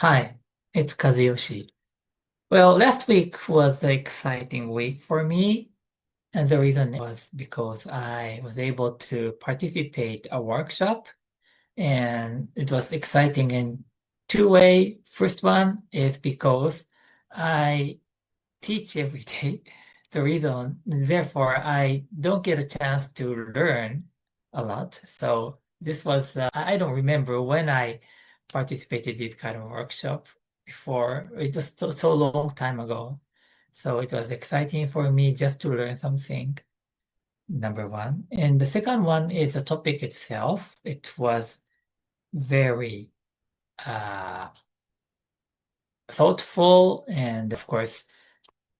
Hi, it's Kazuyoshi. Well, last week was an exciting week for me, and the reason was because I was able to participate a workshop, and it was exciting in two way. First one is because I teach every day. The reason, therefore, I don't get a chance to learn a lot. So this was, I don't remember when I participated in this kind of workshop before. It was so long time ago. So it was exciting for me just to learn something, number one. And the second one is the topic itself. It was very uh, thoughtful and, of course,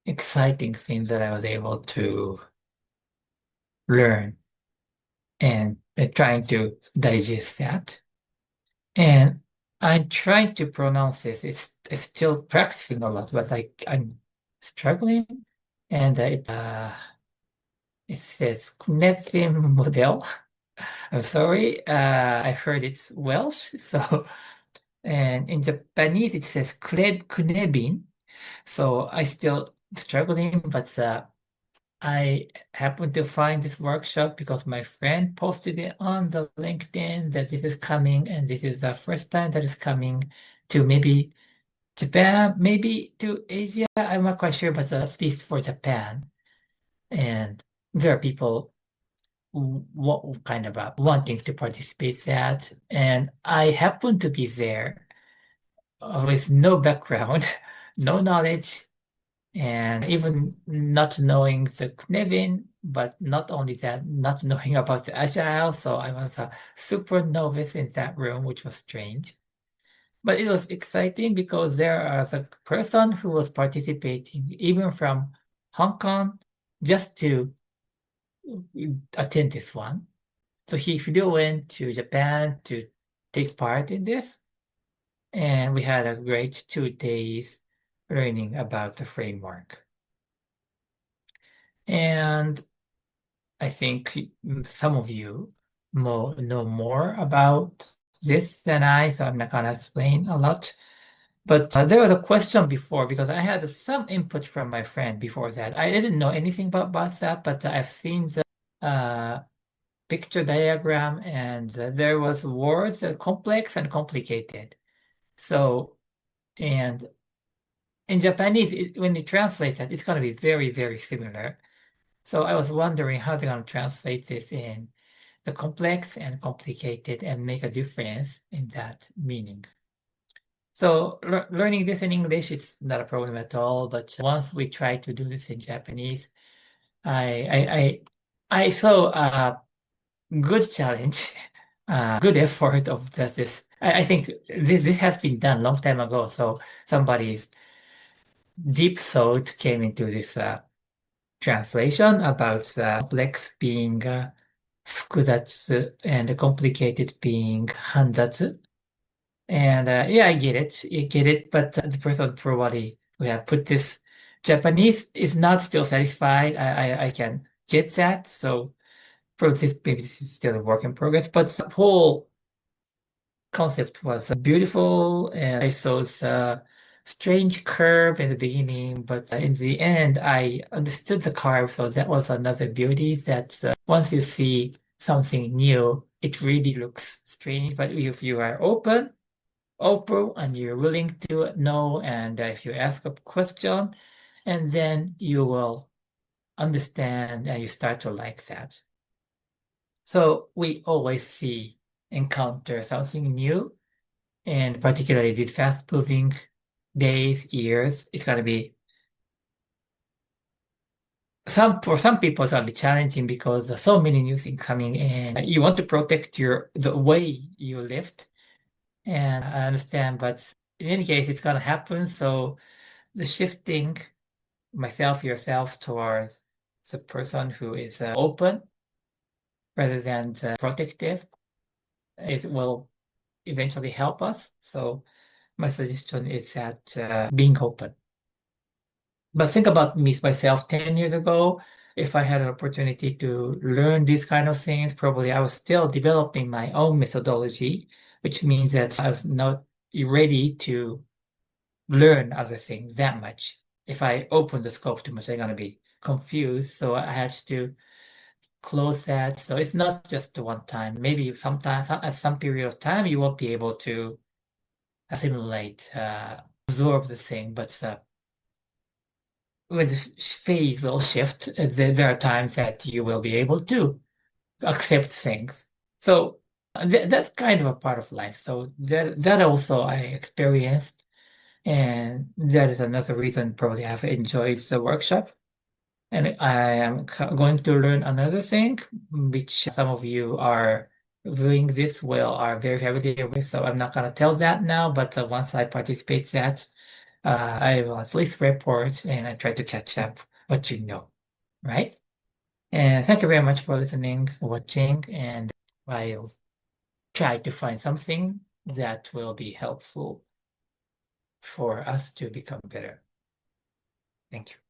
exciting things that I was able to learn and trying to digest that. And I'm trying to pronounce this. It's still practicing a lot, but I'm struggling. And it says Cynefin model. I'm sorry. I heard it's Welsh. So and in Japanese it says Knebin. So I still struggling, but I happened to find this workshop because my friend posted it on the LinkedIn that this is coming, and this is the first time that is coming to maybe Japan, maybe to Asia. I'm not quite sure, but at least for Japan. And there are people what kind of wanting to participate that, and I happen to be there with no background, no knowledge, and even not knowing the Knevin, but not only that, not knowing about the Agile, so I was a super novice in that room, which was strange. But it was exciting because there was a person who was participating even from Hong Kong just to attend this one. So he flew in to Japan to take part in this, and we had a great 2 days learning about the framework. And I think some of you know more about this than I, so I'm not gonna explain a lot. But there was a question before because I had some input from my friend before that. I didn't know anything about that, but I've seen the uh, picture diagram and there was words complex and complicated. So, and in Japanese, when you translate that, it's going to be very, very similar. So I was wondering how they're going to translate this in the complex and complicated and make a difference in that meaning. So learning this in English, it's not a problem at all. But once we try to do this in Japanese, I I saw a good challenge, good effort of this. I think this has been done long time ago. So somebody's deep thought came into this translation about the complex being 複雑 and complicated being 煩雑. And yeah, I get it. I get it. But the person probably who have put this Japanese is not still satisfied. I can get that. So probably this maybe this is still a work in progress. But the whole concept was beautiful, and I saw the strange curve in the beginning, but in the end, I understood the curve. So that was another beauty that once you see something new, it really looks strange. But if you are open, and you're willing to know, and if you ask a question, and then you will understand and you start to like that. So we always encounter something new, and particularly these fast-moving days, years, it's gonna be for some people it's gonna be challenging because there's so many new things coming in. You want to protect the way you lived, and I understand, but in any case, it's gonna happen. So the shifting myself, yourself towards the person who is open rather than protective, it will eventually help us. So my suggestion is that being open. But think about me, myself 10 years ago. If I had an opportunity to learn these kind of things, probably I was still developing my own methodology, which means that I was not ready to learn other things that much. If I open the scope too much, I'm gonna be confused. So I had to close that. So it's not just one time. Maybe sometimes at some period of time you won't be able to assimilate, absorb the thing, but when the phase will shift, there are times that you will be able to accept things. So that's kind of a part of life. So that also I experienced, and that is another reason probably I've enjoyed the workshop. And I am going to learn another thing, which some of you are doing this well, are very familiar with. So I'm not going to tell that now, but once I participate that, I will at least report and I try to catch up what you know, right? And thank you very much for listening, watching, and I'll try to find something that will be helpful for us to become better. Thank you.